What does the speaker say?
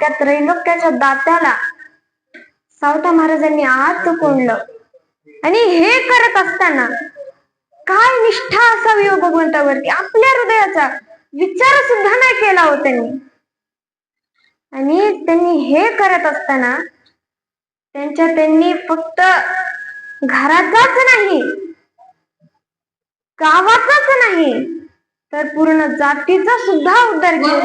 त्या त्रैलोक्याच्या दात्याला सावता महाराजांनी आत कोंडलं. आणि हे करत असताना काय निष्ठा असावी हो भगवंतावरती, आपल्या हृदयाचा विचार सुद्धा नाही केला हो त्यांनी. आणि त्यांनी हे करत असताना त्यांनी फक्त घराचाच नाही, गावाचाच नाही, तर पूर्ण जातीचा सुद्धा उद्धार केला.